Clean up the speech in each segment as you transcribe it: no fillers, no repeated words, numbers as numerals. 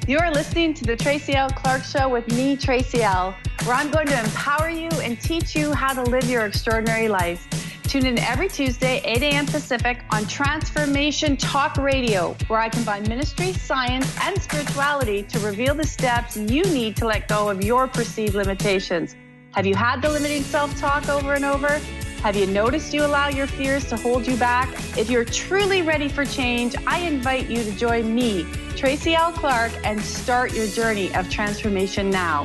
You are listening to the Tracy L. Clark Show with me, Tracy L., where I'm going to empower you and teach you how to live your extraordinary life. Tune in every Tuesday, 8 a.m. Pacific on Transformation Talk Radio, where I combine ministry, science, and spirituality to reveal the steps you need to let go of your perceived limitations. Have you had the limiting self-talk over and over? Have you noticed you allow your fears to hold you back? If you're truly ready for change, I invite you to join me, Tracy L. Clark, and start your journey of transformation now.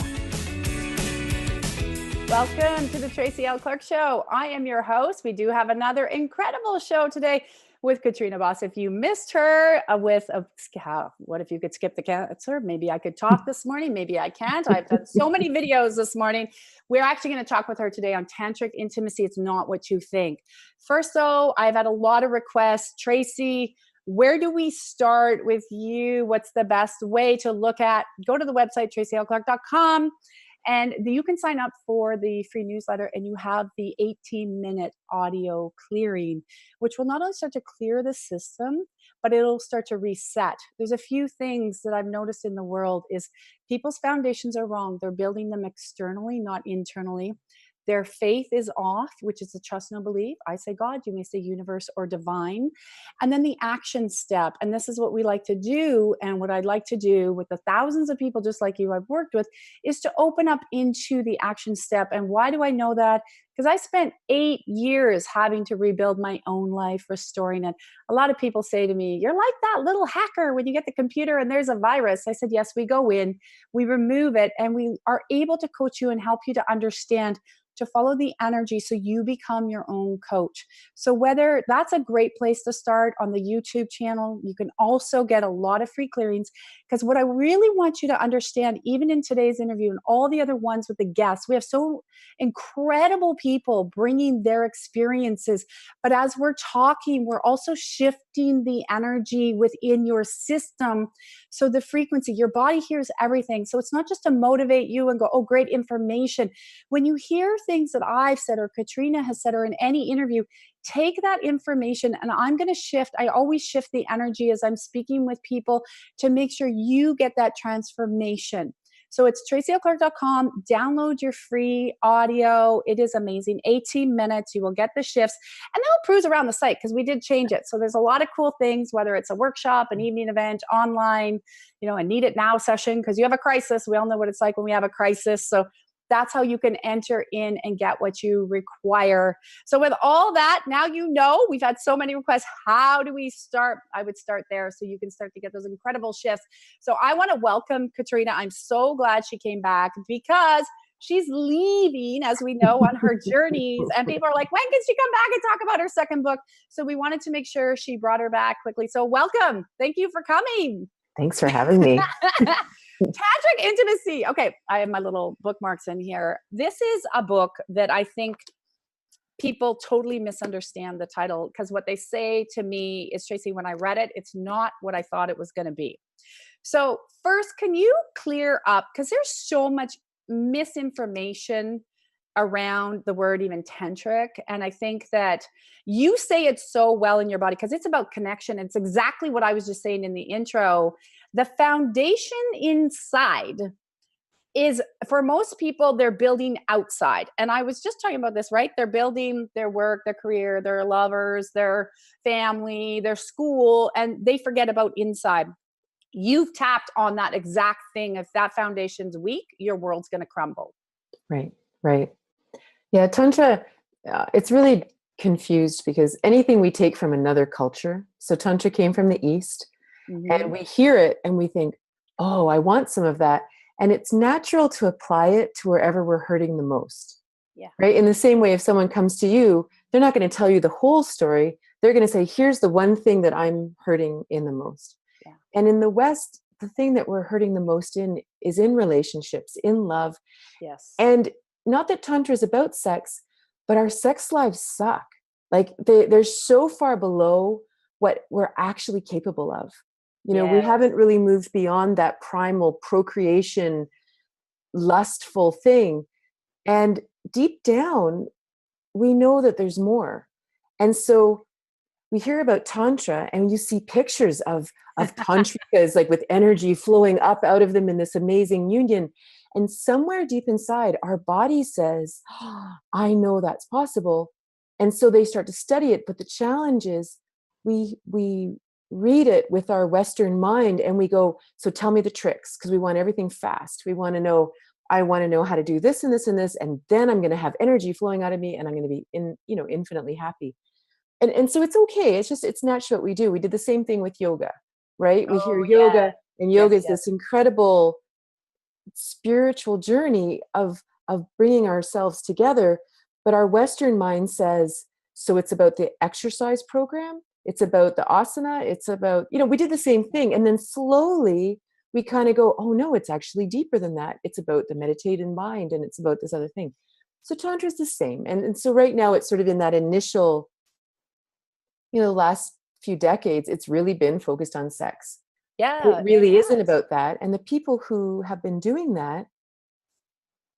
Welcome to the Tracy L. Clark Show. I am your host. We do have another incredible show today with Katrina Bos. If you missed her what if you could skip the cancer? Maybe I could talk this morning. Maybe I can't. I've done so many videos this morning. We're actually going to talk with her today on Tantric Intimacy. It's not what you think. First, though, I've had a lot of requests. Tracy, where do we start with you? What's the best way to look at? Go to the website, tracylclark.com. And you can sign up for the free newsletter, and you have the 18-minute audio clearing, which will not only start to clear the system, but it'll start to reset. There's a few things that I've noticed in the world is people's foundations are wrong. They're building them externally, not internally. Their faith is off, which is the trust, no belief. I say God, you may say universe or divine. And then the action step. And this is what we like to do. And what I'd like to do with the thousands of people just like you I've worked with is to open up into the action step. And why do I know that? Because I spent 8 years having to rebuild my own life, restoring it. A lot of people say to me, you're like that little hacker when you get the computer and there's a virus. I said, yes, we go in, we remove it, and we are able to coach you and help you to understand to follow the energy so you become your own coach. So whether that's a great place to start on the YouTube channel, you can also get a lot of free clearings, because what I really want you to understand, even in today's interview and all the other ones with the guests, we have so incredible people bringing their experiences. But as we're talking, we're also shifting the energy within your system. So the frequency, your body hears everything. So it's not just to motivate you and go, oh, great information. When you hear things that I've said or Katrina has said or in any interview, take that information, and I'm going to shift. I always shift the energy as I'm speaking with people to make sure you get that transformation. So it's tracylclark.com. Download your free audio. It is amazing. 18 minutes. You will get the shifts, and they'll cruise around the site because we did change it. So there's a lot of cool things, whether it's a workshop, an evening event, online, a need it now session because you have a crisis. We all know what it's like when we have a crisis. So that's how you can enter in and get what you require. So with all that, now we've had so many requests. How do we start? I would start there so you can start to get those incredible shifts. So I want to welcome Katrina. I'm so glad she came back because she's leaving, as we know, on her journeys. And people are like, when can she come back and talk about her second book? So we wanted to make sure she brought her back quickly. So welcome. Thank you for coming. Thanks for having me. Tantric Intimacy. Okay, I have my little bookmarks in here. This is a book that I think people totally misunderstand the title, because what they say to me is, Tracy, when I read it, it's not what I thought it was going to be. So first, can you clear up, because there's so much misinformation around the word even tantric. And I think that you say it so well in your body because it's about connection. It's exactly what I was just saying in the intro. The foundation inside is, for most people, they're building outside. And I was just talking about this, right? They're building their work, their career, their lovers, their family, their school, and they forget about inside. You've tapped on that exact thing. If that foundation's weak, your world's going to crumble. Right. Yeah, Tantra, it's really confused because anything we take from another culture, so Tantra came from the East, and we hear it and we think, oh, I want some of that. And it's natural to apply it to wherever we're hurting the most. Yeah. Right. In the same way, if someone comes to you, they're not going to tell you the whole story. They're going to say, here's the one thing that I'm hurting in the most. Yeah. And in the West, the thing that we're hurting the most in is in relationships, in love. Yes. And not that Tantra is about sex, but our sex lives suck. Like they're so far below what we're actually capable of. We haven't really moved beyond that primal procreation, lustful thing. And deep down, we know that there's more. And so we hear about Tantra and you see pictures of tantrikas like with energy flowing up out of them in this amazing union. And somewhere deep inside, our body says, oh, I know that's possible. And so they start to study it. But the challenge is we read it with our Western mind and we go, so tell me the tricks, because we want everything fast. We want to know, I want to know how to do this and this and this, and then I'm going to have energy flowing out of me and I'm going to be infinitely happy. And so it's okay. It's naturally what we do. We did the same thing with yoga, right? We hear Oh, yoga, and yoga yes, is this incredible spiritual journey of bringing ourselves together. But our Western mind says, so it's about the exercise program. It's about the asana. It's about, we did the same thing. And then slowly we kind of go, oh no, it's actually deeper than that. It's about the meditated mind and it's about this other thing. So Tantra is the same. And so right now it's sort of in that initial, the last few decades, it's really been focused on sex. Yeah, It really isn't about that. And the people who have been doing that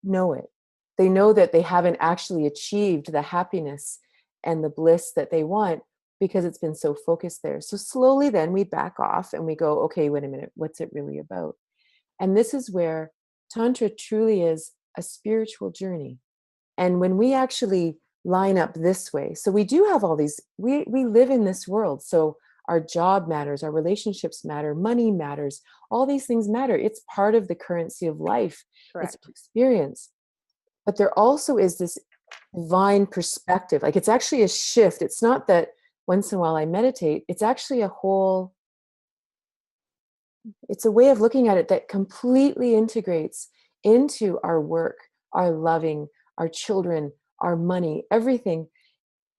know it. They know that they haven't actually achieved the happiness and the bliss that they want because it's been so focused there. So slowly then we back off and we go, okay, wait a minute, what's it really about? And this is where Tantra truly is a spiritual journey. And when we actually line up this way, so we do have all these, we live in this world. So our job matters, our relationships matter, money matters, all these things matter. It's part of the currency of life. correct. It's experience. But there also is this divine perspective. Like it's actually a shift. It's not that once in a while I meditate. It's actually it's a way of looking at it that completely integrates into our work, our loving, our children, our money, everything.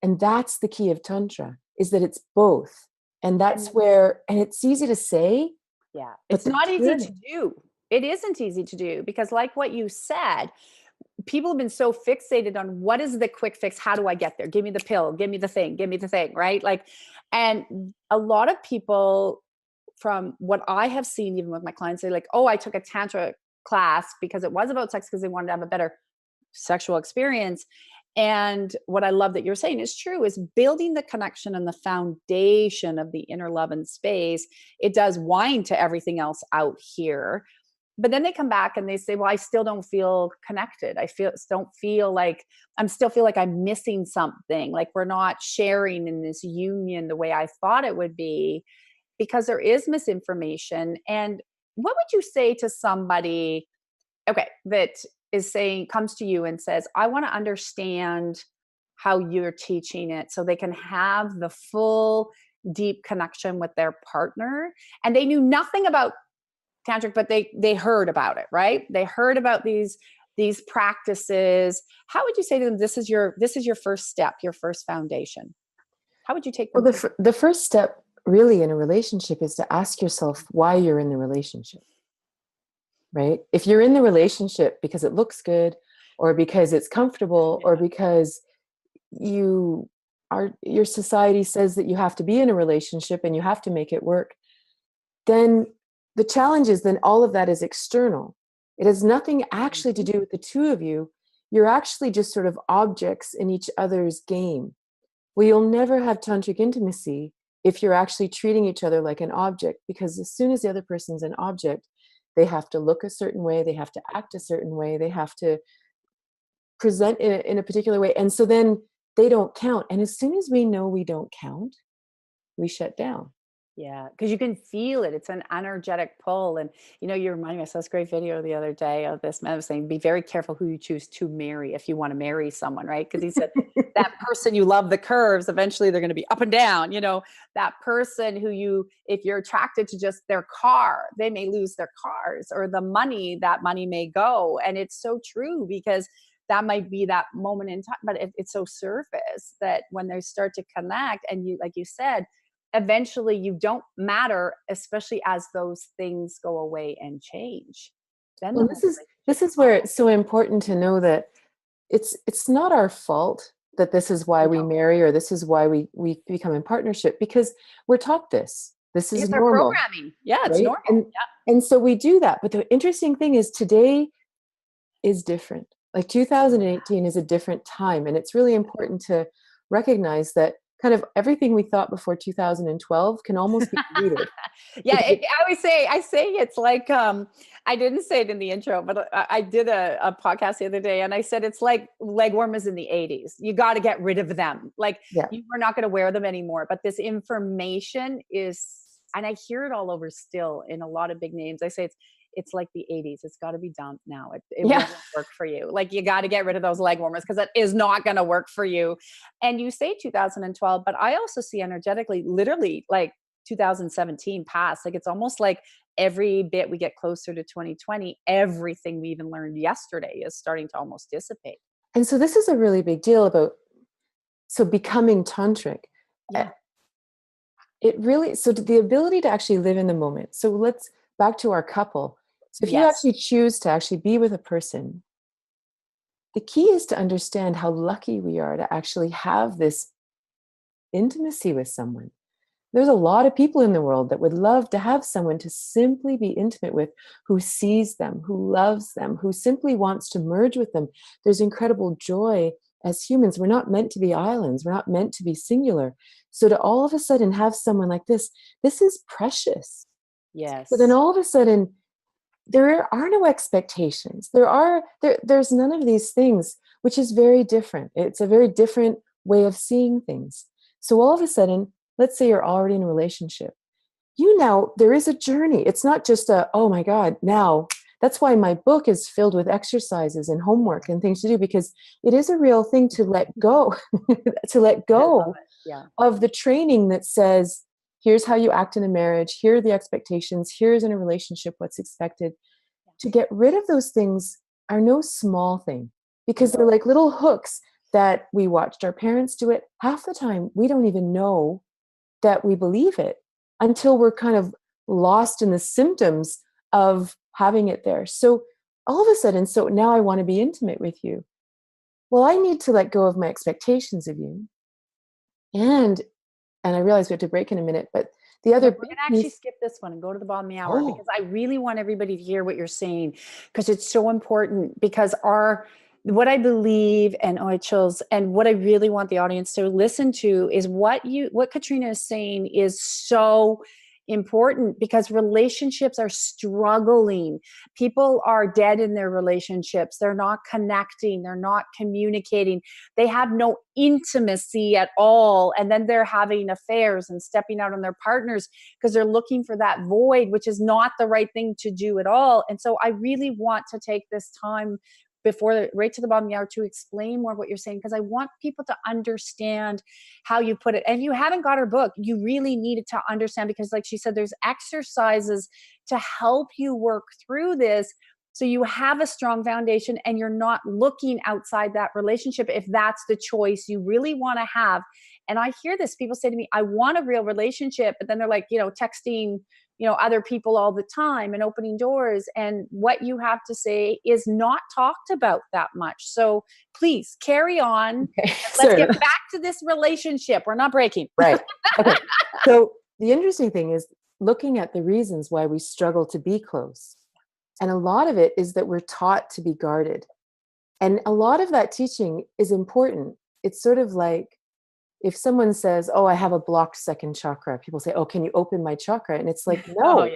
And that's the key of Tantra, is that it's both. And that's where, and it's easy to say. Yeah. But It's not easy to do. It isn't easy to do because like what you said, people have been so fixated on what is the quick fix? How do I get there? Give me the pill, give me the thing, right? Like, and a lot of people from what I have seen, even with my clients, say like, oh, I took a Tantra class because it was about sex because they wanted to have a better sexual experience. And what I love that you're saying is true, is building the connection and the foundation of the inner love and space. It does wind to everything else out here. But then they come back and they say, well, I still don't feel connected. Don't feel like I'm missing something. Like we're not sharing in this union the way I thought it would be because there is misinformation. And what would you say to somebody, okay, that comes to you and says, I want to understand how you're teaching it so they can have the full deep connection with their partner. And they knew nothing about tantric, but they heard about it, right? They heard about these practices. How would you say to them, this is your first step, your first foundation? How would you take them? Well, the first step really in a relationship is to ask yourself why you're in the relationship. Right? If you're in the relationship because it looks good or because it's comfortable or because your society says that you have to be in a relationship and you have to make it work, then the challenge is then all of that is external. It has nothing actually to do with the two of you. You're actually just sort of objects in each other's game. Well, you'll never have tantric intimacy if you're actually treating each other like an object, because as soon as the other person's an object, they have to look a certain way, they have to act a certain way, they have to present in a particular way. And so then they don't count. And as soon as we know we don't count, we shut down. Yeah, because you can feel it. It's an energetic pull. And, you reminded me, I saw this great video the other day of this man was saying, be very careful who you choose to marry if you want to marry someone, right? Because he said, that person you love the curves, eventually they're going to be up and down. That person if you're attracted to just their car, they may lose their cars, or the money, that money may go. And it's so true, because that might be that moment in time, but it's so surface that when they start to connect and like you said, eventually you don't matter, especially as those things go away and change. Then Well, this is where it's so important to know that it's not our fault that this is why we marry, or this is why we become in partnership, because we're taught this. This is normal. Programming. Yeah, it's right? normal. And so we do that. But the interesting thing is today is different. Like 2018 is a different time. And it's really important to recognize that kind of everything we thought before 2012 can almost be deleted. Yeah, I say it's like, I didn't say it in the intro, but I did a podcast the other day, and I said it's like leg warmers in the 80s. You got to get rid of them. Like, Yeah. you are not going to wear them anymore. But this information is, and I hear it all over still in a lot of big names. I say it's like the 80s. It's got to be dumped now. It Yeah. won't work for you. Like, you got to get rid of those leg warmers, because it is not going to work for you. And you say 2012, but I also see energetically, literally, like 2017 passed. Like, it's almost like every bit we get closer to 2020, everything we even learned yesterday is starting to almost dissipate. And so this is a really big deal about, so becoming tantric. Yeah. It really, so the ability to actually live in the moment. So let's back to our couple. So if you Yes. actually choose to actually be with a person, the key is to understand how lucky we are to actually have this intimacy with someone. There's a lot of people in the world that would love to have someone to simply be intimate with, who sees them, who loves them, who simply wants to merge with them. There's incredible joy as humans. We're not meant to be islands. We're not meant to be singular. So to all of a sudden have someone like this is precious. Yes. But then all of a sudden, there are no expectations. There's none of these things, which is very different. It's a very different way of seeing things. So all of a sudden, let's say you're already in a relationship. There is a journey. It's not just oh my God, now. That's why my book is filled with exercises and homework and things to do, because it is a real thing to let go, to let go of the training that says, here's how you act in a marriage, here are the expectations, here's in a relationship what's expected. To get rid of those things are no small thing, because they're like little hooks that we watched our parents do it. Half the time, we don't even know that we believe it until we're kind of lost in the symptoms of having it there. So all of a sudden, so now I want to be intimate with you. Well, I need to let go of my expectations of you. And I realize we have to break in a minute, but the other we're going to actually skip this one and go to the bottom of the hour, because I really want everybody to hear what you're saying, because it's so important. Because what I believe, and chills, and what I really want the audience to listen to is what Katrina is saying is so important, because relationships are struggling. People are dead in their relationships. They're not connecting. They're not communicating. They have no intimacy at all. And then they're having affairs and stepping out on their partners because they're looking for that void, which is not the right thing to do at all. And so I really want to take this time before, right to the bottom of the hour, to explain more of what you're saying, because I want people to understand how you put it. And if you haven't got her book, you really needed to understand, because like she said, there's exercises to help you work through this, so you have a strong foundation and you're not looking outside that relationship if that's the choice you really want to have. And I hear this, people say to me, I want a real relationship, but then they're like, texting, other people all the time and opening doors. And what you have to say is not talked about that much. So please carry on. Okay. Let's get back to this relationship. We're not breaking. Right. Okay. So the interesting thing is looking at the reasons why we struggle to be close. And a lot of it is that we're taught to be guarded. And a lot of that teaching is important. It's sort of like, if someone says, oh, I have a blocked second chakra, people say, oh, can you open my chakra? And it's like, no,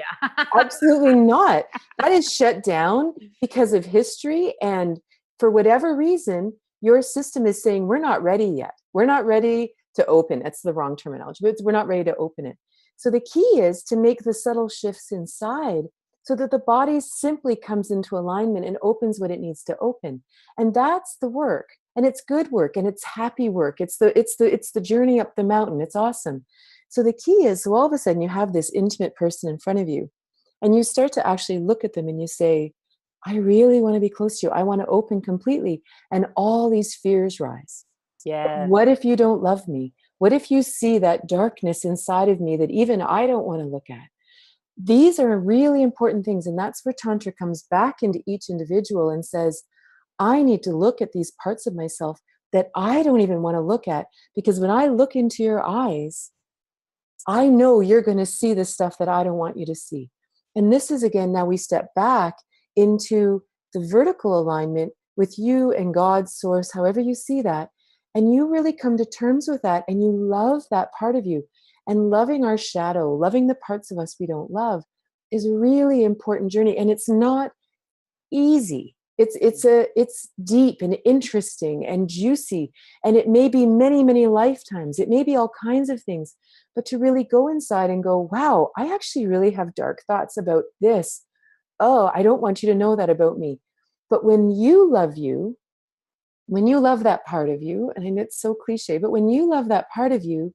absolutely not. That is shut down because of history. And for whatever reason, your system is saying, we're not ready yet. We're not ready to open. That's the wrong terminology, but we're not ready to open it. So the key is to make the subtle shifts inside so that the body simply comes into alignment and opens what it needs to open. And that's the work. And it's good work, and it's happy work. It's the journey up the mountain. It's awesome. So the key is, so all of a sudden you have this intimate person in front of you, and you start to actually look at them and you say, I really want to be close to you. I want to open completely. And all these fears rise. Yeah. What if you don't love me? What if you see that darkness inside of me that even I don't want to look at? These are really important things. And that's where Tantra comes back into each individual and says, I need to look at these parts of myself that I don't even want to look at, because when I look into your eyes, I know you're going to see the stuff that I don't want you to see. And this is, again, now we step back into the vertical alignment with you and God's source, however you see that. and you really come to terms with that, and you love that part of you. And loving our shadow, loving the parts of us we don't love, is a really important journey. And it's not easy. It's deep and interesting and juicy. And it may be many, many lifetimes. It may be all kinds of things. But to really go inside and go, wow, I actually really have dark thoughts about this. Oh, I don't want you to know that about me. But when you love that part of you, and I know it's so cliche, but when you love that part of you,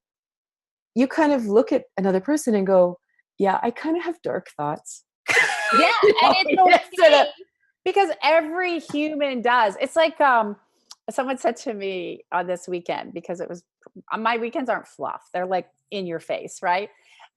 you kind of look at another person and go, yeah, I kind of have dark thoughts. Yeah. And it's okay, because every human does. It's like, someone said to me on this weekend, because it was, my weekends aren't fluff. They're like in your face. Right.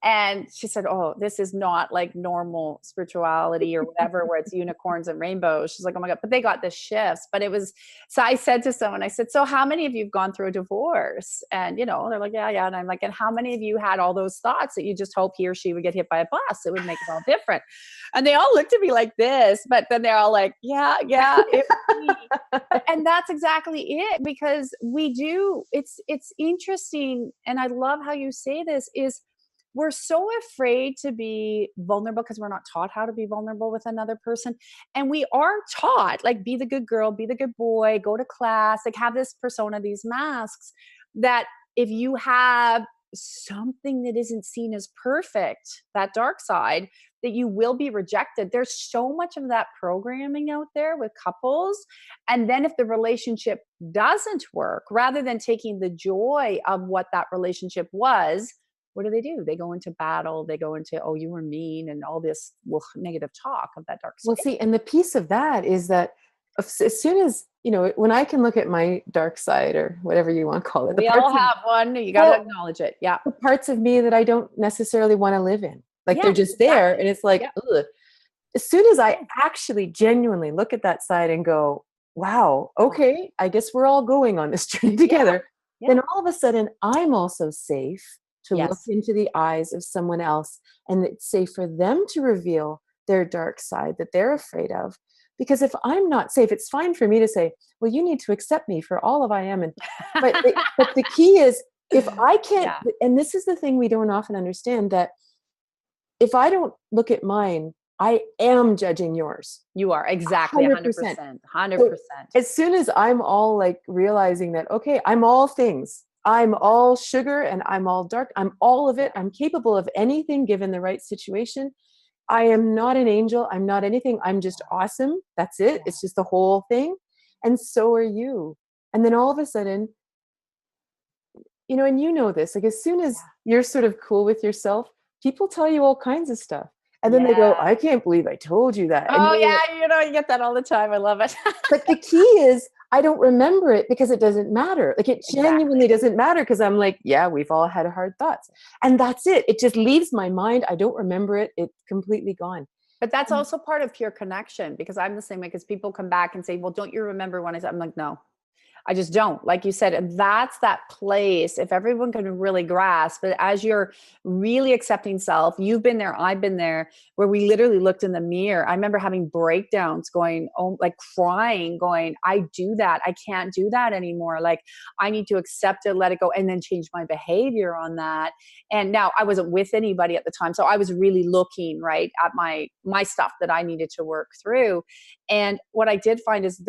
And she said, oh, this is not like normal spirituality or whatever, where it's unicorns and rainbows. She's like, oh my God, but they got the shifts. But it was, so I said to someone, I said, so how many of you have gone through a divorce? And, they're like, yeah, yeah. And I'm like, and how many of you had all those thoughts that you just hope he or she would get hit by a bus? It would make it all different. And they all looked at me like this, but then they're all like, yeah, it would be. And that's exactly it, because we do, it's interesting. And I love how you say this is, we're so afraid to be vulnerable because we're not taught how to be vulnerable with another person. And we are taught, like, be the good girl, be the good boy, go to class, like have this persona, these masks, that if you have something that isn't seen as perfect, that dark side, that you will be rejected. There's so much of that programming out there with couples. And then if the relationship doesn't work, rather than taking the joy of what that relationship was, what do? They go into battle. They go into, oh, you were mean, and all this negative talk of that dark space. Well, see, and the piece of that is that as soon as, when I can look at my dark side, or whatever you want to call it. We all have one. You got to acknowledge it. Yeah. The parts of me that I don't necessarily want to live in. Like, they're just there. And it's like, ugh. As soon as I actually genuinely look at that side and go, wow, okay, I guess we're all going on this journey together. Then all of a sudden I'm also safe to look into the eyes of someone else, and it's safe for them to reveal their dark side that they're afraid of. Because if I'm not safe, it's fine for me to say, well, you need to accept me for all of I am. But the key is, if I can't, and this is the thing we don't often understand, that if I don't look at mine, I am judging yours. You are, exactly. 100%. 100%. So as soon as I'm all like realizing that, okay, I'm all things. I'm all sugar and I'm all dark. I'm all of it. I'm capable of anything given the right situation. I am not an angel. I'm not anything. I'm just awesome. That's it. It's just the whole thing. And so are you. And then all of a sudden, and this, like, as soon as you're sort of cool with yourself, people tell you all kinds of stuff. And then they go, I can't believe I told you that. Oh, yeah. You get that all the time. I love it. But the key is, I don't remember it because it doesn't matter. Like, it genuinely doesn't matter, because I'm like, yeah, we've all had hard thoughts. And that's it. It just leaves my mind. I don't remember it. It's completely gone. But that's also part of pure connection, because I'm the same way, because people come back and say, well, don't you remember when I said, I'm like, no. I just don't, like you said, and that's that place. If everyone can really grasp, but as you're really accepting self, you've been there, I've been there, where we literally looked in the mirror. I remember having breakdowns, going, oh, like crying, going, I do that. I can't do that anymore. Like, I need to accept it, let it go, and then change my behavior on that. And now I wasn't with anybody at the time, so I was really looking right at my stuff that I needed to work through. And what I did find is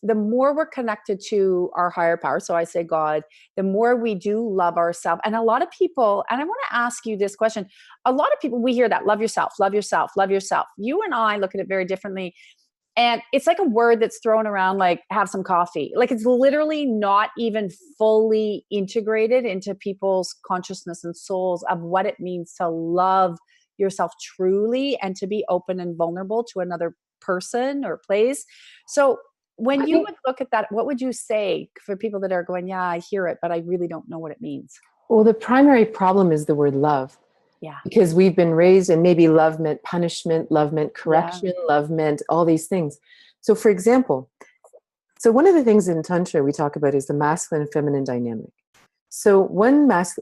the more we're connected to our higher power, so I say God, the more we do love ourselves. And a lot of people, and I want to ask you this question, a lot of people, we hear that, love yourself, love yourself, love yourself. You and I look at it very differently. And it's like a word that's thrown around, like, have some coffee. Like, it's literally not even fully integrated into people's consciousness and souls of what it means to love yourself truly, and to be open and vulnerable to another person or place. So when you would look at that, what would you say for people that are going, yeah, I hear it, but I really don't know what it means? Well, the primary problem is the word love. Yeah. Because we've been raised, and maybe love meant punishment, love meant correction, love meant all these things. So, for example, one of the things in Tantra we talk about is the masculine and feminine dynamic. So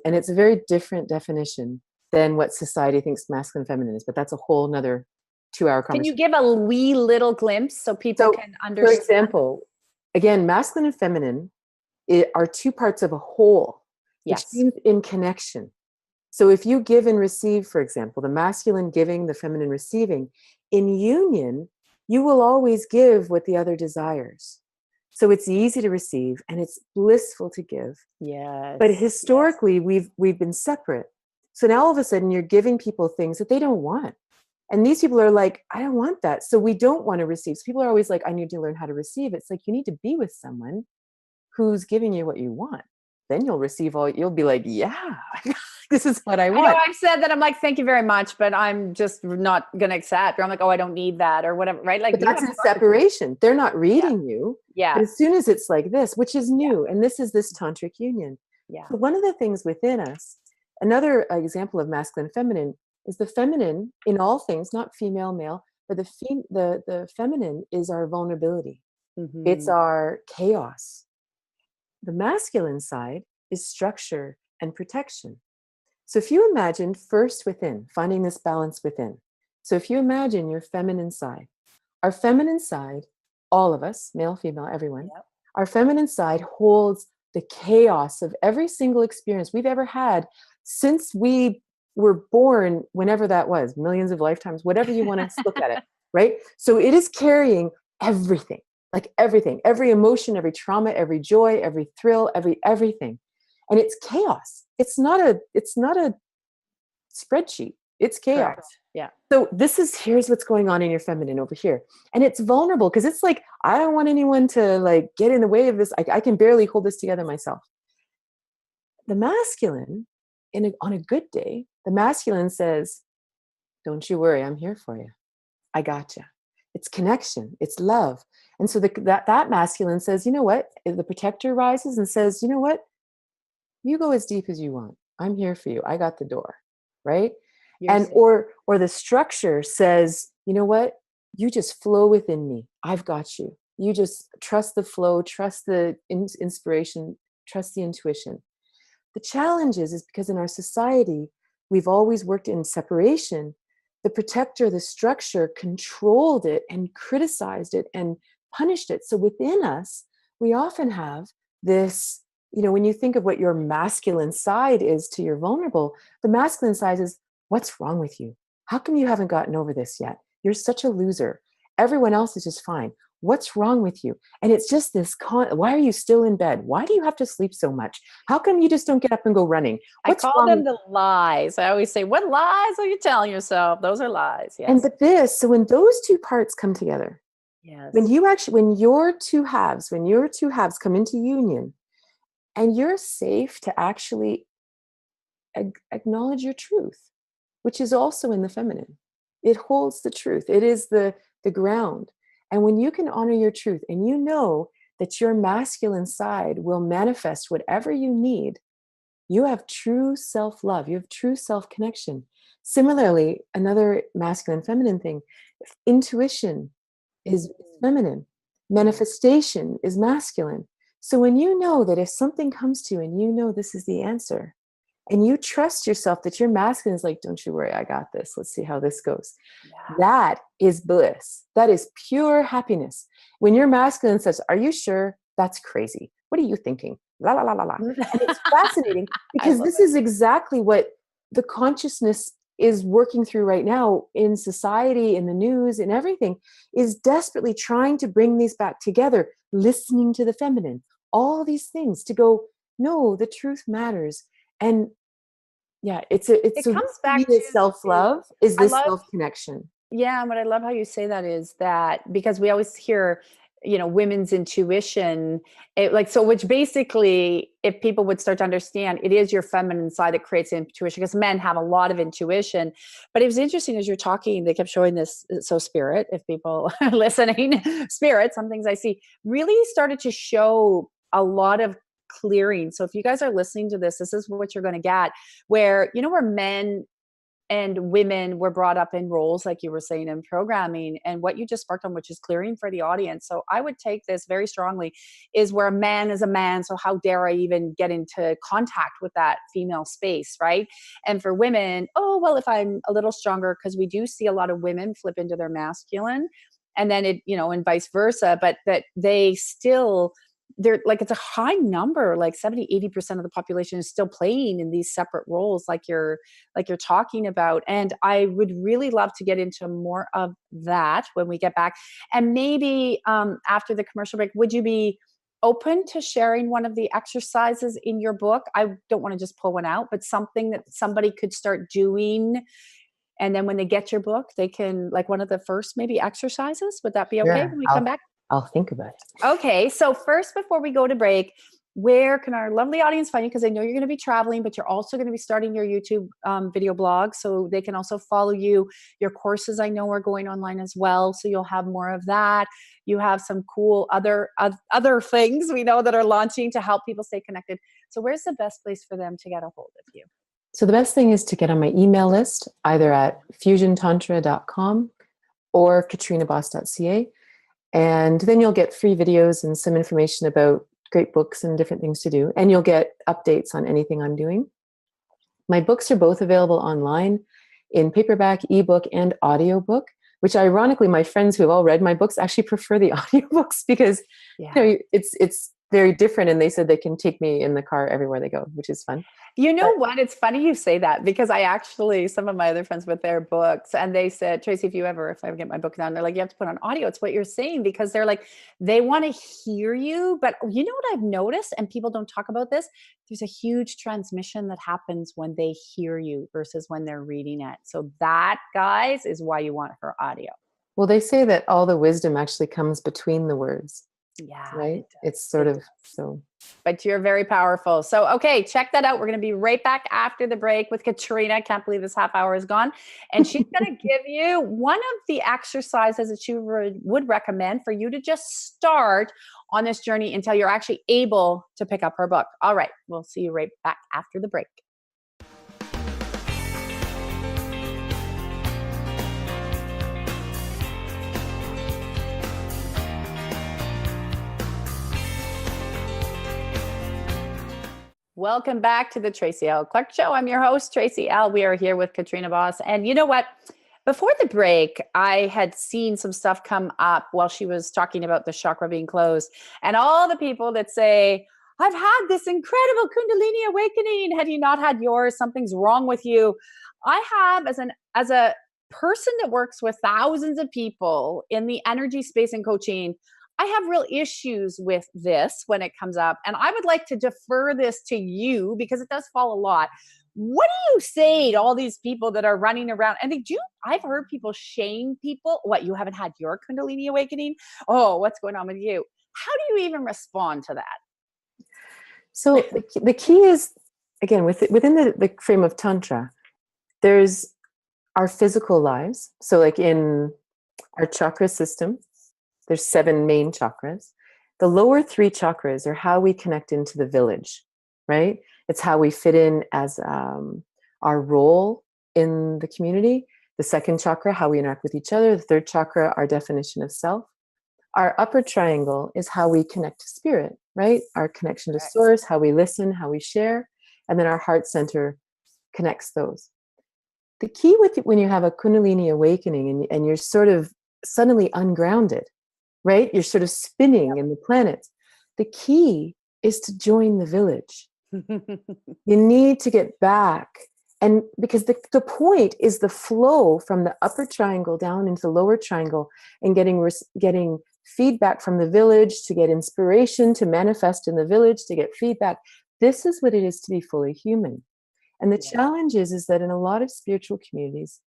and it's a very different definition than what society thinks masculine and feminine is, but that's a whole nother 2-hour conversation. Can you give a wee little glimpse so people can understand? For example, again, masculine and feminine are two parts of a whole, which Yes. means in connection. So if you give and receive, for example, the masculine giving, the feminine receiving, in union, you will always give what the other desires. So it's easy to receive and it's blissful to give. Yes. But historically, we've been separate. So now all of a sudden you're giving people things that they don't want. And these people are like, I don't want that. So we don't want to receive. So people are always like, I need to learn how to receive. It's like, you need to be with someone who's giving you what you want. Then you'll receive you'll be like, yeah, this is what I want. I know I've said that. I'm like, thank you very much, but I'm just not going to accept. Or I'm like, oh, I don't need that or whatever. Right. Like, but that's in separation. They're not reading you. Yeah. But as soon as it's like this, which is new, and this is this tantric union. Yeah. So one of the things within us, another example of masculine feminine, is the feminine in all things, not female, male, but the feminine is our vulnerability. Mm-hmm. It's our chaos. The masculine side is structure and protection. So if you imagine first within, finding this balance within. So if you imagine your feminine side, our feminine side, all of us, male, female, everyone, Yep. Our feminine side holds the chaos of every single experience we've ever had since we were born, whenever that was, millions of lifetimes, whatever you want to look at it, right? So it is carrying everything, like everything, every emotion, every trauma, every joy, every thrill, everything. And it's chaos. It's not a spreadsheet. It's chaos. Correct. Yeah. So here's what's going on in your feminine over here. And it's vulnerable because it's like, I don't want anyone to like get in the way of this. I can barely hold this together myself. The masculine, on a good day, the masculine says, don't you worry, I'm here for you. I got you. It's connection. It's love. And so that masculine says, you know what? If the protector rises and says, you know what? You go as deep as you want. I'm here for you. I got the door. Right? Or the structure says, you know what? You just flow within me. I've got you. You just trust the flow, trust the inspiration, trust the intuition. The challenge is because in our society, we've always worked in separation. The protector, the structure controlled it and criticized it and punished it. So within us, we often have this, when you think of what your masculine side is to your vulnerable, the masculine side is, what's wrong with you? How come you haven't gotten over this yet? You're such a loser. Everyone else is just fine. What's wrong with you? And it's just this, why are you still in bed? Why do you have to sleep so much? How come you just don't get up and go running? I call them the lies. I always say, what lies are you telling yourself? Those are lies. Yes. So when those two parts come together, yes. when your two halves come into union, and you're safe to actually acknowledge your truth, which is also in the feminine. It holds the truth. It is the ground. And when you can honor your truth and you know that your masculine side will manifest whatever you need, you have true self-love. You have true self-connection. Similarly, another masculine feminine thing, intuition is feminine. Manifestation is masculine. So when you know that if something comes to you and you know this is the answer, and you trust yourself that your masculine is like, don't you worry, I got this. Let's see how this goes. Yeah. That is bliss. That is pure happiness. When your masculine says, are you sure? That's crazy. What are you thinking? La, la, la, la, la. And it's fascinating because this is exactly what the consciousness is working through right now in society, in the news, in everything, is desperately trying to bring these back together, listening to the feminine, all these things to go, no, the truth matters. And yeah, it comes back to self-love is this self-connection. Yeah. And what I love how you say that is that because we always hear, women's intuition, which basically, if people would start to understand, it is your feminine side that creates intuition because men have a lot of intuition. But it was interesting as you're talking, they kept showing this. So spirit, if people are listening, spirit, some things I see really started to show a lot of clearing. So if you guys are listening to this is what you're going to get, where men and women were brought up in roles, like you were saying, in programming, and what you just sparked on, which is clearing for the audience. So I would take this very strongly, is where a man is a man. So how dare I even get into contact with that female space, right? And for women, oh, well, if I'm a little stronger, because we do see a lot of women flip into their masculine, and then and vice versa, but that they still they're like, it's a high number, like 70-80% of the population is still playing in these separate roles, like you're talking about. And I would really love to get into more of that when we get back. And maybe after the commercial break, would you be open to sharing one of the exercises in your book? I don't want to just pull one out, but something that somebody could start doing. And then when they get your book, they can, like, one of the first maybe exercises. Would that be okay when we come back? I'll think about it. Okay. So first, before we go to break, where can our lovely audience find you? Because I know you're going to be traveling, but you're also going to be starting your YouTube video blog. So they can also follow you. Your courses, I know, are going online as well. So you'll have more of that. You have some cool other things we know that are launching to help people stay connected. So where's the best place for them to get a hold of you? So the best thing is to get on my email list, either at fusiontantra.com or katrinabos.ca. And then you'll get free videos and some information about great books and different things to do. And you'll get updates on anything I'm doing. My books are both available online in paperback, ebook, and audiobook, which ironically, my friends who have all read my books actually prefer the audiobooks because you know, it's very different. And they said they can take me in the car everywhere they go, which is fun. You know what? It's funny you say that, because I actually, some of my other friends with their books, and they said, Tracy, if I get my book down, they're like, you have to put on audio. It's what you're saying, because they're like, they want to hear you. But you know what I've noticed, and people don't talk about this, there's a huge transmission that happens when they hear you versus when they're reading it. So that, guys, is why you want her audio. Well, they say that all the wisdom actually comes between the words. Yeah. Right? It's sort of so. But you're very powerful. So, okay, check that out. We're going to be right back after the break with Katrina. I can't believe this half hour is gone. And she's going to give you one of the exercises that she would recommend for you to just start on this journey until you're actually able to pick up her book. All right. We'll see you right back after the break. Welcome back to the Tracy L. Clark Show. I'm your host, Tracy L. We are here with Katrina Bos. And you know what? Before the break, I had seen some stuff come up while she was talking about the chakra being closed. And all the people that say, I've had this incredible Kundalini awakening. Had you not had yours? Something's wrong with you. I have, as a person that works with thousands of people in the energy space and coaching, I have real issues with this when it comes up. And I would like to defer this to you because it does fall a lot. What do you say to all these people that are running around? And I've heard people shame people. What, you haven't had your Kundalini awakening? Oh, what's going on with you? How do you even respond to that? So the key is, again, within the frame of Tantra, there's our physical lives. So like in our chakra system, there's 7 main chakras. The lower 3 chakras are how we connect into the village, right? It's how we fit in as our role in the community. The second chakra, how we interact with each other. The third chakra, our definition of self. Our upper triangle is how we connect to spirit, right? Our connection to source, how we listen, how we share. And then our heart center connects those. The key when you have a Kundalini awakening and you're sort of suddenly ungrounded, right? You're sort of spinning in the planets. The key is to join the village. You need to get back. And because the point is the flow from the upper triangle down into the lower triangle and getting feedback from the village, to get inspiration, to manifest in the village, to get feedback. This is what it is to be fully human. And the challenge is that in a lot of spiritual communities,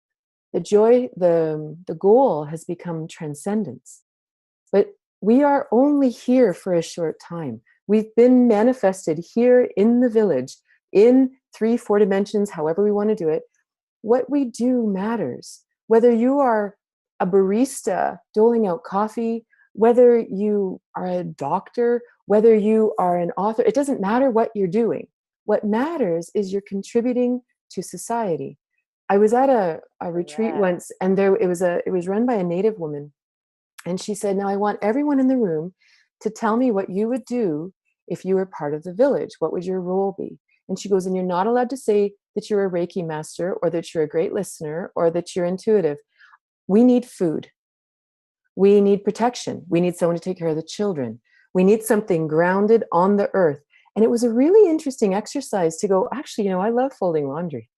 the goal has become transcendence. But we are only here for a short time. We've been manifested here in the village, in 3-4 dimensions, however we want to do it. What we do matters. Whether you are a barista doling out coffee, whether you are a doctor, whether you are an author, it doesn't matter what you're doing. What matters is you're contributing to society. I was at a retreat once, and it was run by a Native woman. And she said, now I want everyone in the room to tell me what you would do if you were part of the village. What would your role be? And she goes, and you're not allowed to say that you're a Reiki master or that you're a great listener or that you're intuitive. We need food. We need protection. We need someone to take care of the children. We need something grounded on the earth. And it was a really interesting exercise to go, actually, I love folding laundry,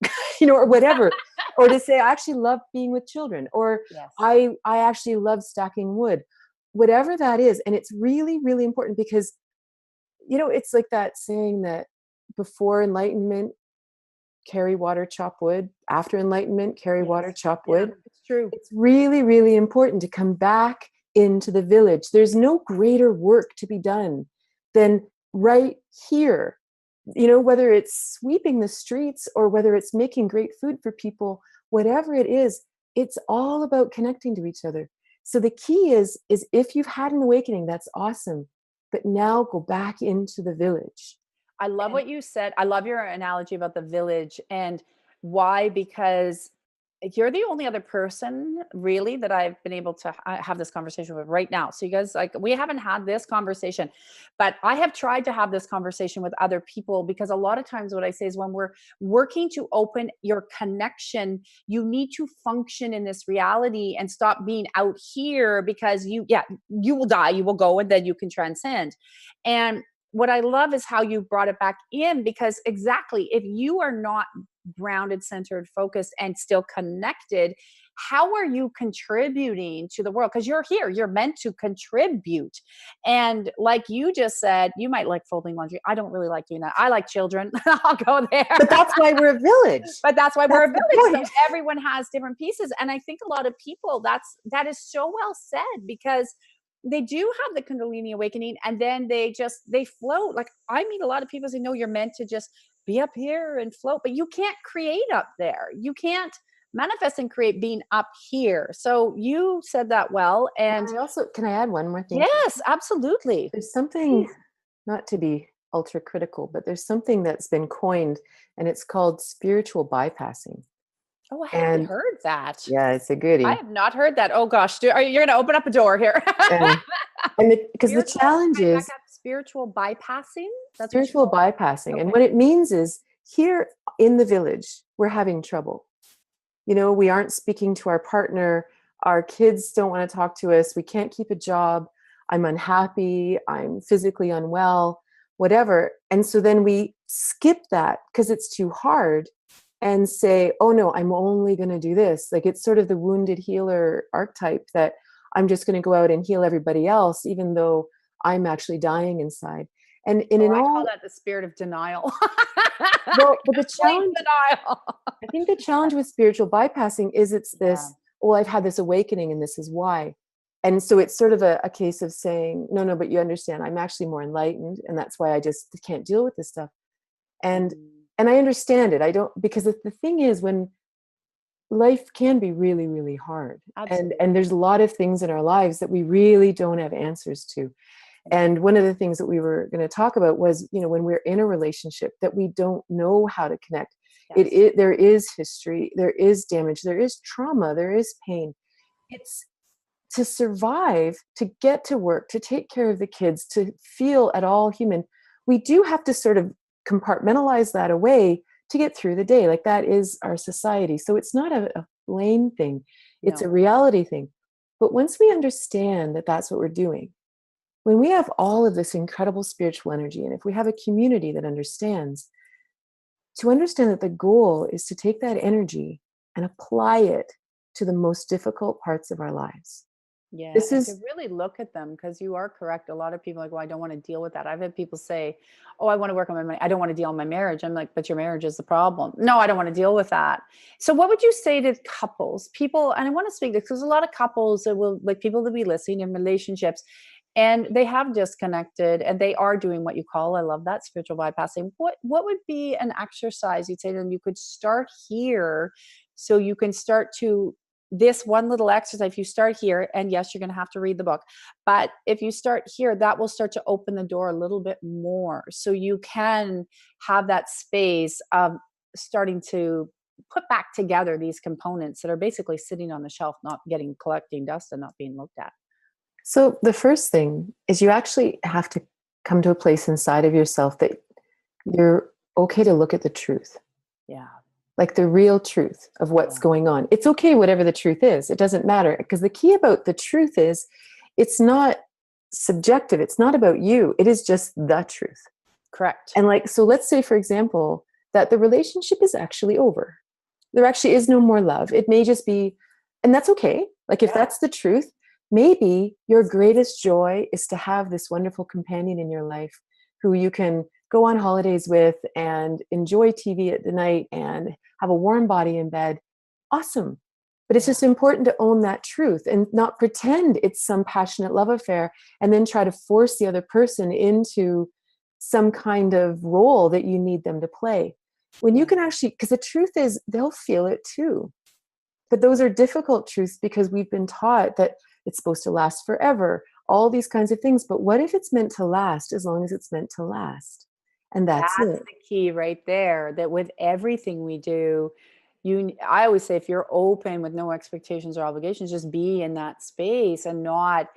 or whatever, or to say, I actually love being with children, or Yes. I actually love stacking wood, whatever that is. And it's really, really important because, it's like that saying that before enlightenment, carry water, chop wood. After enlightenment, carry water, chop wood. Yeah, it's true. It's really, really important to come back into the village. There's no greater work to be done than right here. Whether it's sweeping the streets or whether it's making great food for people, whatever it is, it's all about connecting to each other. So the key is if you've had an awakening, that's awesome. But now go back into the village. I love what you said. I love your analogy about the village, and why, because you're the only other person really that I've been able to have this conversation with right now. So you guys, like, we haven't had this conversation, but I have tried to have this conversation with other people, because a lot of times what I say is, when we're working to open your connection, you need to function in this reality and stop being out here, because you will die, you will go, and then you can transcend. And what I love is how you brought it back in, because exactly, if you are not grounded, centered, focused, and still connected, how are you contributing to the world? Because you're here, you're meant to contribute. And like you just said, you might like folding laundry. I don't really like doing that. I like children. I'll go there. But that's why we're a village. But that's why we're a village. So everyone has different pieces. And I think a lot of people, that is so well said, because they do have the Kundalini awakening, and then they float. Like, I meet a lot of people say, no, you're meant to just be up here and float, but you can't create up there. You can't manifest and create being up here. So you said that well. And can I add one more thing? Yes, absolutely. There's something, not to be ultra critical, but there's something that's been coined, and it's called spiritual bypassing. Oh, I haven't heard that. Yeah, it's a goodie. I have not heard that. Oh gosh, you're going to open up a door here. Because the challenge is spiritual bypassing. That's spiritual bypassing. Okay. And what it means is, here in the village, we're having trouble. We aren't speaking to our partner. Our kids don't want to talk to us. We can't keep a job. I'm unhappy. I'm physically unwell, whatever. And so then we skip that because it's too hard, and say, oh no, I'm only going to do this. Like, it's sort of the wounded healer archetype, that I'm just going to go out and heal everybody else, even though I'm actually dying inside. And I call that the spirit of denial. Well, but the challenge, I think the challenge with spiritual bypassing is it's this, well, I've had this awakening and this is why. And so it's sort of a case of saying, no, but you understand, I'm actually more enlightened, and that's why I just can't deal with this stuff. And I understand it. I don't, because the thing is, when life can be really, really hard, and there's a lot of things in our lives that we really don't have answers to. And one of the things that we were going to talk about was, when we're in a relationship that we don't know how to connect, there is history, there is damage, there is trauma, there is pain. It's to survive, to get to work, to take care of the kids, to feel at all human. We do have to sort of compartmentalize that away to get through the day. Like, that is our society. So it's not a blame thing. It's a reality thing. But once we understand that that's what we're doing, when we have all of this incredible spiritual energy, and if we have a community that understands, to understand that the goal is to take that energy and apply it to the most difficult parts of our lives. Yeah, to really look at them, because you are correct. A lot of people are like, well, I don't want to deal with that. I've had people say, oh, I want to work on my money. I don't want to deal on my marriage. I'm like, but your marriage is the problem. No, I don't want to deal with that. So what would you say to couples, people, and I want to speak to, because a lot of couples that will, like, people that be listening in relationships, and they have disconnected, and they are doing what you call, I love that, spiritual bypassing. What would be an exercise you'd say to them, you could start here, so you can start to, this one little exercise, if you start here, and yes, you're going to have to read the book, but if you start here, that will start to open the door a little bit more, so you can have that space of starting to put back together these components that are basically sitting on the shelf, not collecting dust and not being looked at. So the first thing is, you actually have to come to a place inside of yourself that you're okay to look at the truth. Yeah. Like, the real truth of what's going on. It's okay, whatever the truth is. It doesn't matter. Because the key about the truth is, it's not subjective. It's not about you. It is just the truth. Correct. And like, so let's say, for example, that the relationship is actually over. There actually is no more love. It may just be, and that's okay. Like, if that's the truth, maybe your greatest joy is to have this wonderful companion in your life who you can go on holidays with and enjoy TV at the night and have a warm body in bed. Awesome. But it's just important to own that truth and not pretend it's some passionate love affair and then try to force the other person into some kind of role that you need them to play. When you can actually, because the truth is they'll feel it too. But those are difficult truths because we've been taught that it's supposed to last forever, all these kinds of things. But what if it's meant to last as long as it's meant to last? And that's it. The key right there, that with everything we do, I always say, if you're open with no expectations or obligations, just be in that space and not,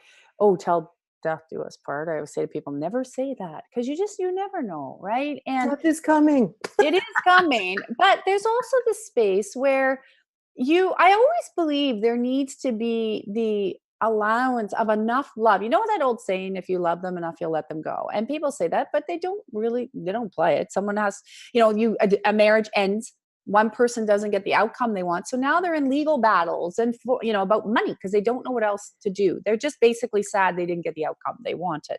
till death do us part. I always say to people, never say that, because you never know, right? And Death is coming. it is coming. But there's also the space where I always believe there needs to be the allowance of enough love. You know that old saying, if you love them enough, you'll let them go. And people say that, but they don't play it. Someone has, a marriage ends. One person doesn't get the outcome they want. So now they're in legal battles and, about money, because they don't know what else to do. They're just basically sad they didn't get the outcome they wanted.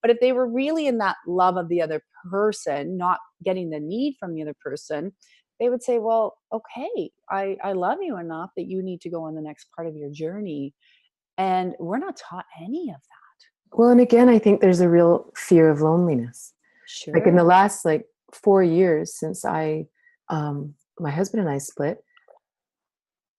But if they were really in that love of the other person, not getting the need from the other person, they would say, well, okay, I love you enough that you need to go on the next part of your journey. And we're not taught any of that. Well, and again, I think there's a real fear of loneliness. Sure. Like in the last 4 years since my husband and I split,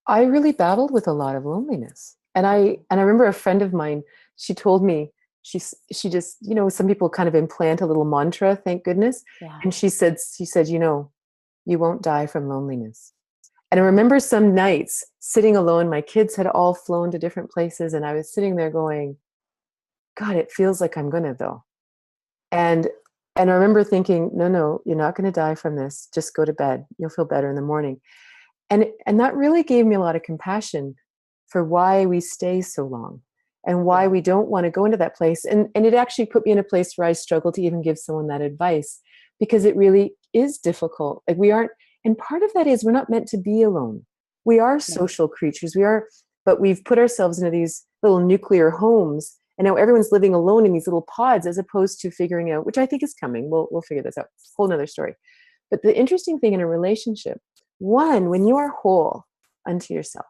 I really battled with a lot of loneliness. And I remember a friend of mine, she told me, she just, some people kind of implant a little mantra, thank goodness. Yeah. And she said, you won't die from loneliness. And I remember some nights sitting alone, my kids had all flown to different places. And I was sitting there going, God, it feels like I'm gonna though. And I remember thinking, no, you're not going to die from this. Just go to bed. You'll feel better in the morning. And that really gave me a lot of compassion for why we stay so long and why we don't want to go into that place. And it actually put me in a place where I struggle to even give someone that advice, because it really is difficult. Like and part of that is we're not meant to be alone. We are social creatures. But we've put ourselves into these little nuclear homes. And now everyone's living alone in these little pods, as opposed to figuring out, which I think is coming. We'll figure this out. It's a whole nother story. But the interesting thing in a relationship, when you are whole unto yourself,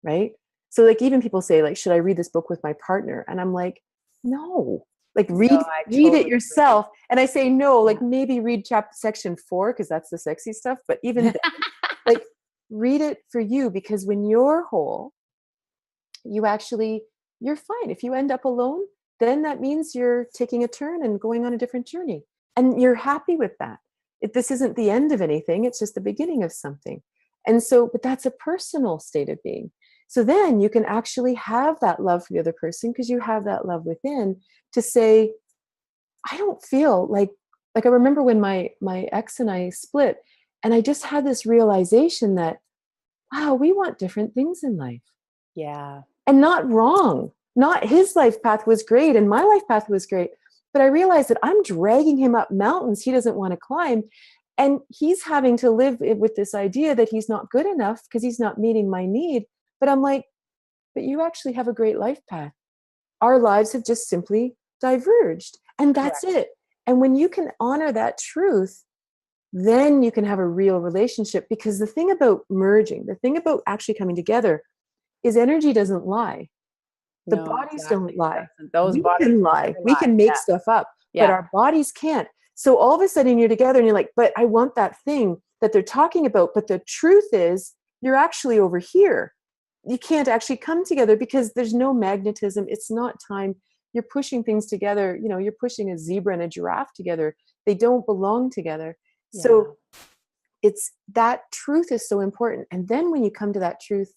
right? So even people say, should I read this book with my partner? And I'm like, no. Read it yourself. Agree. And I say, no, maybe read section 4, because that's the sexy stuff. But even then, read it for you, because when you're whole, you're fine. If you end up alone, then that means you're taking a turn and going on a different journey. And you're happy with that. This isn't the end of anything. It's just the beginning of something. And so, but that's a personal state of being. So then you can actually have that love for the other person, because you have that love within to say, I don't feel like I remember when my ex and I split, and I just had this realization that, wow, we want different things in life. Yeah. And not wrong. Not his life path was great and my life path was great. But I realized that I'm dragging him up mountains he doesn't want to climb. And he's having to live with this idea that he's not good enough because he's not meeting my need. But I'm like, but you actually have a great life path. Our lives have just simply diverged. And that's it. And when you can honor that truth, then you can have a real relationship. Because the thing about merging, the thing about actually coming together, is energy doesn't lie. The bodies don't lie. Those bodies can lie. We can make stuff up, but our bodies can't. So all of a sudden you're together and you're like, but I want that thing that they're talking about. But the truth is you're actually over here. You can't actually come together because there's no magnetism. It's not time. You're pushing things together. You're pushing a zebra and a giraffe together. They don't belong together. Yeah. So it's that truth is so important. And then when you come to that truth,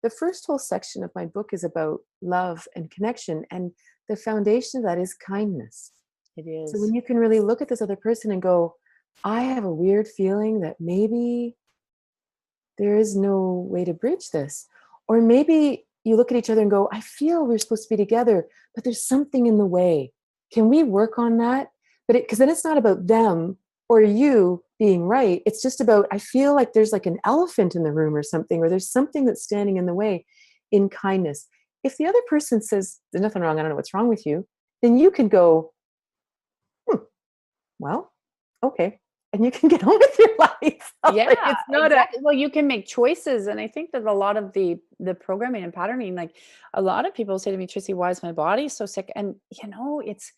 the first whole section of my book is about love and connection. And the foundation of that is kindness. It is. So when you can really look at this other person and go, I have a weird feeling that maybe there is no way to bridge this. Or maybe you look at each other and go, I feel we're supposed to be together, but there's something in the way. Can we work on that? But because then it's not about them or you being right. It's just about, I feel like there's like an elephant in the room or something, or there's something that's standing in the way, in kindness. If the other person says, there's nothing wrong, I don't know what's wrong with you, then you can go, well, okay. And you can get on with your life. Yeah, Like, it's not exactly. Well, you can make choices. And I think that a lot of the programming and patterning, like a lot of people say to me, Tracy, why is my body so sick? And it's,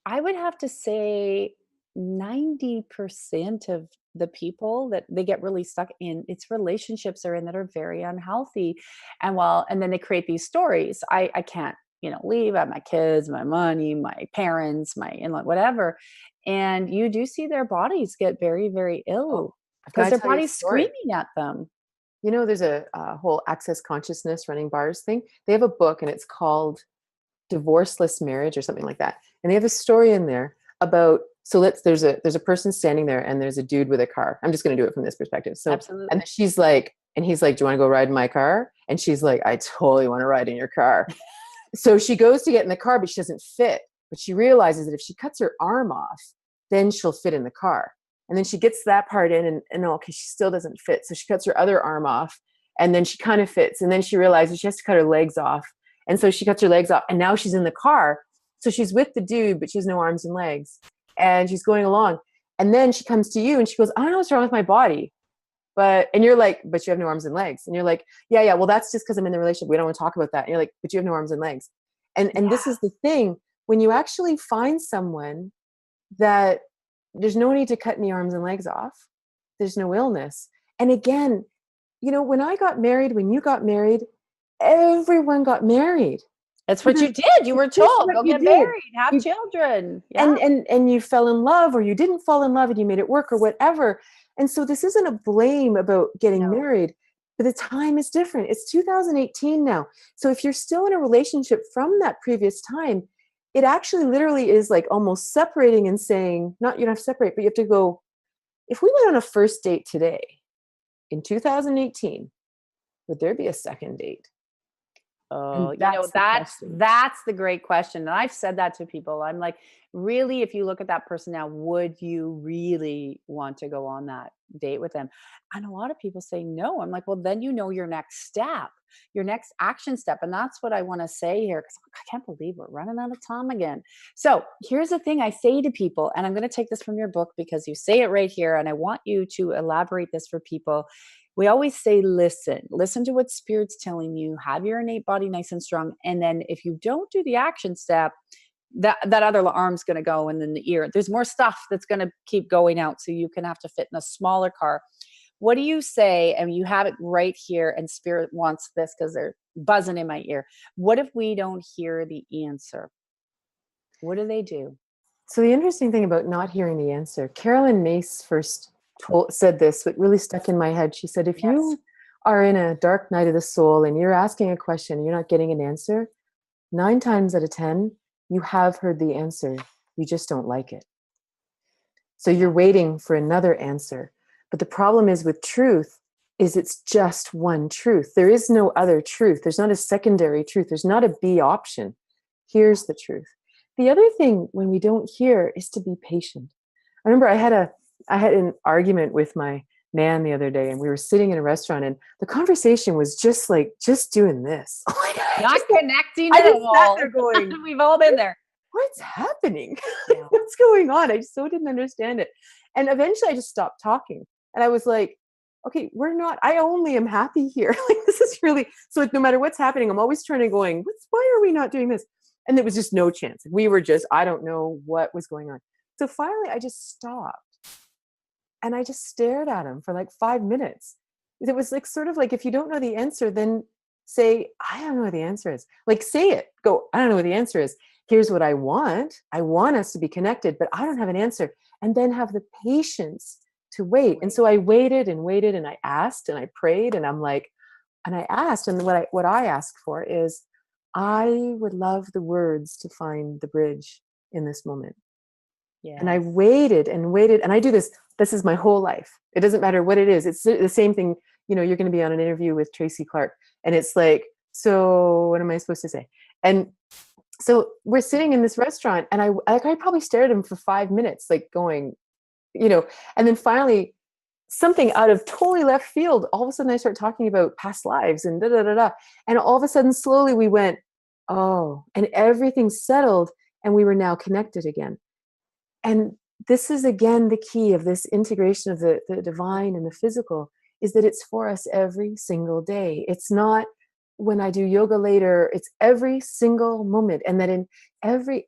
I would have to say 90% of the people that they get really stuck in, it's relationships they're in that are very unhealthy. And then they create these stories. I can't, leave. I have my kids, my money, my parents, my in-law, whatever. And you do see their bodies get very, very ill I've got because to their tell you a body's story. screaming at them. There's a whole access consciousness running bars thing. They have a book and it's called Divorceless Marriage or something like that. And they have a story in there about, there's a person standing there and there's a dude with a car. I'm just going to do it from this perspective. So, Absolutely. and she's like, and he's like, do you want to go ride in my car? And she's like, I totally want to ride in your car. So she goes to get in the car, but she doesn't fit. But she realizes that if she cuts her arm off, then she'll fit in the car. And then she gets that part in and okay, she still doesn't fit. So she cuts her other arm off and then she kind of fits. And then she realizes she has to cut her legs off. And so she cuts her legs off and now she's in the car. So she's with the dude, but she has no arms and legs and she's going along. And then she comes to you and she goes, I don't know what's wrong with my body. And you're like, but you have no arms and legs. And you're like, yeah. Well, that's just because I'm in the relationship. We don't want to talk about that. And you're like, but you have no arms and legs. And this is the thing, when you actually find someone that there's no need to cut any arms and legs off, there's no illness. And again, when I got married, when you got married, everyone got married. That's what you did. You were told, go get married, have children. Yeah. And you fell in love or you didn't fall in love and you made it work or whatever. And so this isn't a blame about getting married, but the time is different. It's 2018 now. So if you're still in a relationship from that previous time, it actually literally is like almost separating and saying, not you don't have to separate, but you have to go, if we went on a first date today in 2018, would there be a second date? Oh, that's the great question. And I've said that to people. I'm like, really, if you look at that person now, would you really want to go on that date with them? And a lot of people say no. I'm like, well, then your next step, your next action step. And that's what I want to say here, because I can't believe we're running out of time again. So here's the thing I say to people, and I'm going to take this from your book because you say it right here. And I want you to elaborate this for people. We always say, listen to what Spirit's telling you, have your innate body nice and strong. And then if you don't do the action step, that other arm's going to go, and then the ear, there's more stuff that's going to keep going out. So you can have to fit in a smaller car. What do you say? And you have it right here, and Spirit wants this because they're buzzing in my ear. What if we don't hear the answer? What do they do? So the interesting thing about not hearing the answer, Carolyn Mace first said this, but really stuck in my head. She said, if you are in a dark night of the soul and you're asking a question and you're not getting an answer, 9 times out of 10, you have heard the answer. You just don't like it. So you're waiting for another answer. But the problem is with truth is it's just one truth. There is no other truth. There's not a secondary truth. There's not a B option. Here's the truth. The other thing when we don't hear is to be patient. I remember I had an argument with my man the other day, and we were sitting in a restaurant, and the conversation was just doing this. Not connecting at all. Going, we've all been there. What's happening? What's going on? I so didn't understand it. And eventually I just stopped talking. And I was like, okay, I only am happy here. This is really, so no matter what's happening, I'm always turning going, why are we not doing this? And there was just no chance. We were I don't know what was going on. So finally I just stopped. And I just stared at him for 5 minutes. It was sort of like, if you don't know the answer, then say, I don't know what the answer is. Say it. Go, I don't know what the answer is. Here's what I want. I want us to be connected, but I don't have an answer. And then have the patience to wait. And so I waited and waited, and I asked and I prayed, and I asked, and what I asked for is, I would love the words to find the bridge in this moment. Yeah. And I waited and waited, and I do this. This is my whole life. It doesn't matter what it is. It's the same thing. You're going to be on an interview with Tracy Clark, and it's like, So what am I supposed to say? And so we're sitting in this restaurant, and I probably stared at him for 5 minutes, like going, and then finally something out of totally left field, all of a sudden I start talking about past lives and da da da da. And all of a sudden, slowly we went, oh, and everything settled, and we were now connected again. And this is again the key of this integration of the divine and the physical, is that it's for us every single day. It's not when I do yoga later, it's every single moment. And that in every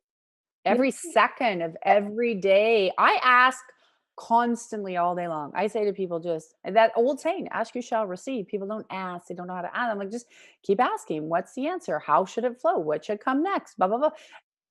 second of every day, I ask constantly all day long. I say to people, just that old saying, ask you shall receive. People don't ask, they don't know how to ask. I'm like, just keep asking. What's the answer? How should it flow? What should come next? Blah, blah, blah.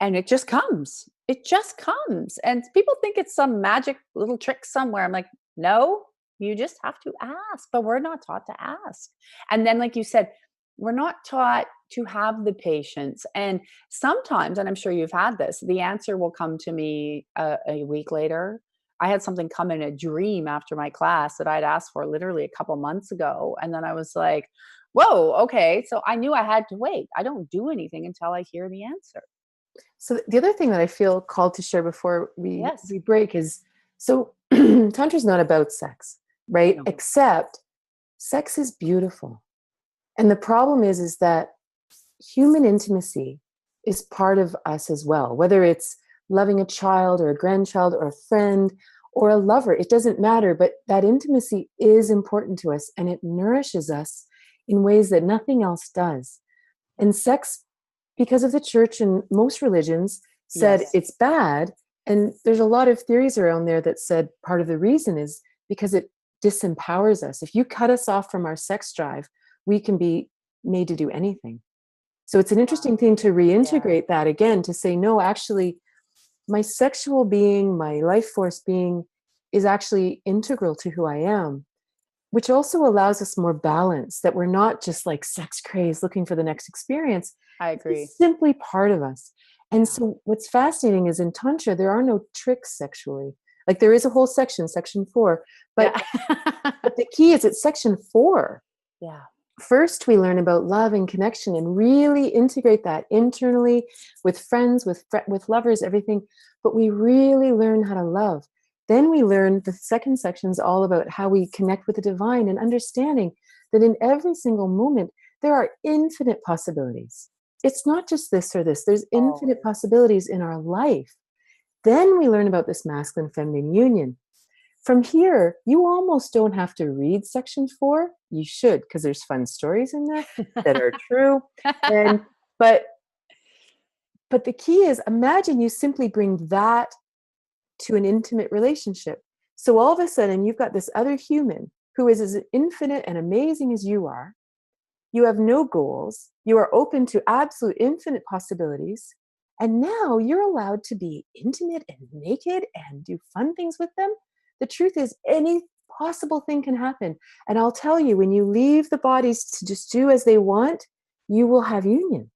And it just comes. It just comes. And people think it's some magic little trick somewhere. I'm like, no, you just have to ask. But we're not taught to ask. And then, like you said, we're not taught to have the patience. And sometimes, and I'm sure you've had this, the answer will come to me a week later. I had something come in a dream after my class that I'd asked for literally a couple months ago. And then I was like, whoa, okay. So I knew I had to wait. I don't do anything until I hear the answer. So the other thing that I feel called to share before we break is, so Tantra is not about sex, right? No. Except sex is beautiful. And the problem is that human intimacy is part of us as well, whether it's loving a child or a grandchild or a friend or a lover, it doesn't matter, but that intimacy is important to us, and it nourishes us in ways that nothing else does. And sex, because of the church and most religions, said it's bad. And there's a lot of theories around there that said part of the reason is because it disempowers us. If you cut us off from our sex drive, we can be made to do anything. So it's an interesting thing to reintegrate that again, to say, no, actually, my sexual being, my life force being is actually integral to who I am, which also allows us more balance, that we're not just like sex crazed looking for the next experience. I agree. It's simply part of us. And so what's fascinating is in Tantra, there are no tricks sexually. Like there is a whole section 4, but, but the key is it's section 4. Yeah. First, we learn about love and connection and really integrate that internally with friends, with lovers, everything. But we really learn how to love. Then we learn the second section is all about how we connect with the divine and understanding that in every single moment, there are infinite possibilities. It's not just this or this. There's infinite possibilities in our life. Then we learn about this masculine feminine union. From here, you almost don't have to read section 4. You should, because there's fun stories in there that are true. But the key is, imagine you simply bring that to an intimate relationship. So all of a sudden, you've got this other human who is as infinite and amazing as you are. You have no goals. You are open to absolute infinite possibilities. And now you're allowed to be intimate and naked and do fun things with them. The truth is, any possible thing can happen. And I'll tell you, when you leave the bodies to just do as they want, you will have union.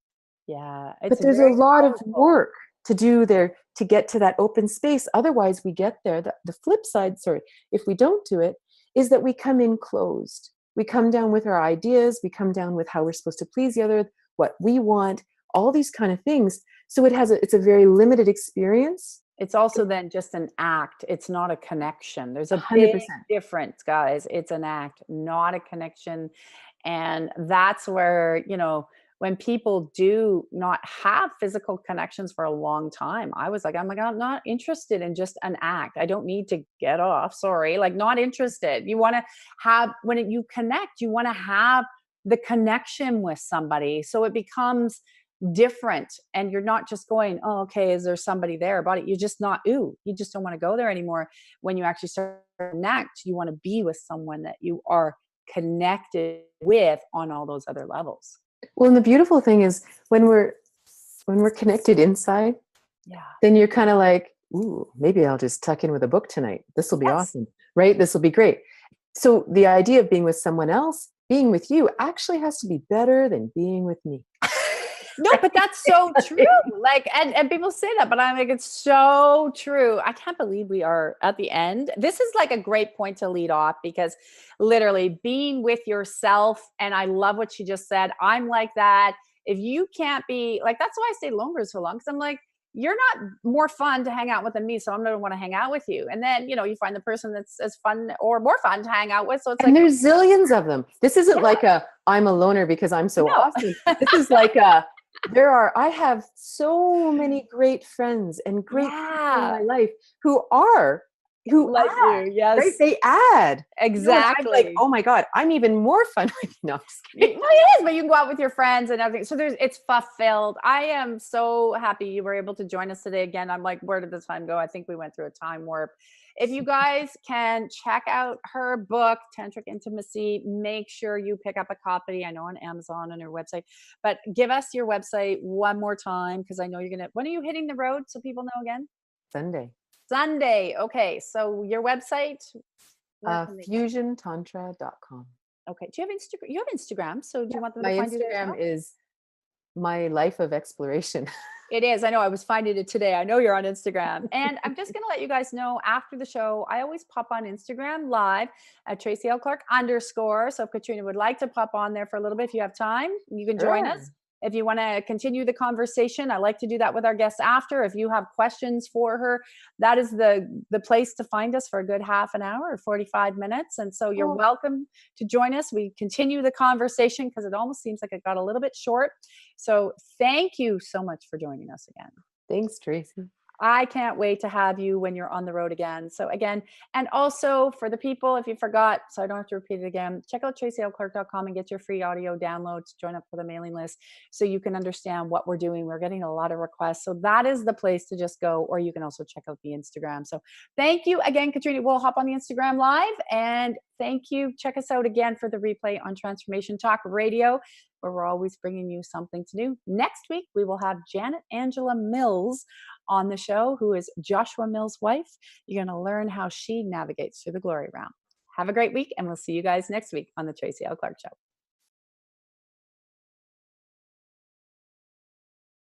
Yeah. But there's a lot of work to do there to get to that open space. Otherwise, we get there. The flip side, if we don't do it, is that we come in closed. We come down with our ideas. We come down with how we're supposed to please the other, what we want, all these kind of things. So it's a very limited experience. It's also then just an act. It's not a connection. There's a big difference, guys. It's an act, not a connection. And that's where, when people do not have physical connections for a long time, I'm not interested in just an act. I don't need to get off. Sorry. Like, not interested. You want to have, when you connect, you want to have the connection with somebody. So it becomes different, and you're not just going, oh, okay, is there somebody there about it? You're just not, you just don't want to go there anymore. When you actually start to connect, you want to be with someone that you are connected with on all those other levels. Well, and the beautiful thing is when we're connected inside, then you're kind of like, ooh, maybe I'll just tuck in with a book tonight. This will be awesome, right? This will be great. So the idea of being with someone else, being with you, actually has to be better than being with me. No, but that's so true. Like, and people say that, but I'm like, it's so true. I can't believe we are at the end. This is like a great point to lead off because literally being with yourself. And I love what she just said. I'm like that. If you can't be like, that's why I stay longer so long. Cause I'm like, you're not more fun to hang out with than me. So I'm going to want to hang out with you. And then, you find the person that's as fun or more fun to hang out with. So it's And like, there's zillions of them. This isn't yeah, like I'm a loner because I'm so no. awesome. This is like I have so many great friends and great people in my Yeah. life who Like add, you. right? Yes. They add. And I'm like, Exactly. oh my God, I'm even more fun. No, I'm just Well, kidding. it is, but you can go out with your friends and everything. So it's fulfilled. I am so happy you were able to join us today again. I'm like, where did the time go? I think we went through a time warp. If you guys can check out her book, Tantric Intimacy, make sure you pick up a copy. I know on Amazon and her website, but give us your website one more time because I know when are you hitting the road so people know again? Sunday. Sunday. Okay. So your website, where can they go? FusionTantra.com. Okay. Do you have Instagram? You have Instagram. So do you want them My to find you there as Instagram well? is my life of exploration. It is. I know. I was finding it today. I know you're on Instagram. And I'm just going to let you guys know after the show, I always pop on Instagram live at Tracy L. Clark _. So if Katrina would like to pop on there for a little bit, if you have time, you can join us. Sure. If you want to continue the conversation, I like to do that with our guests after. If you have questions for her, that is the place to find us for a good half an hour or 45 minutes. And so you're Oh, welcome to join us. We continue the conversation because it almost seems like it got a little bit short. So thank you so much for joining us again. thanks, Tracy. I can't wait to have you when you're on the road again. So again, and also for the people, if you forgot, so I don't have to repeat it again, check out tracylclark.com and get your free audio downloads, join up for the mailing list so you can understand what we're doing. We're getting a lot of requests. So that is the place to just go, or you can also check out the Instagram. So thank you again, Katrina. We'll hop on the Instagram live and thank you. Check us out again for the replay on Transformation Talk Radio, where we're always bringing you something to do. Next week, we will have Janet Angela Mills on the show, who is Joshua Mills' wife. You're going to learn how she navigates through the glory realm. Have a great week, and we'll see you guys next week on the Tracy L. Clark Show.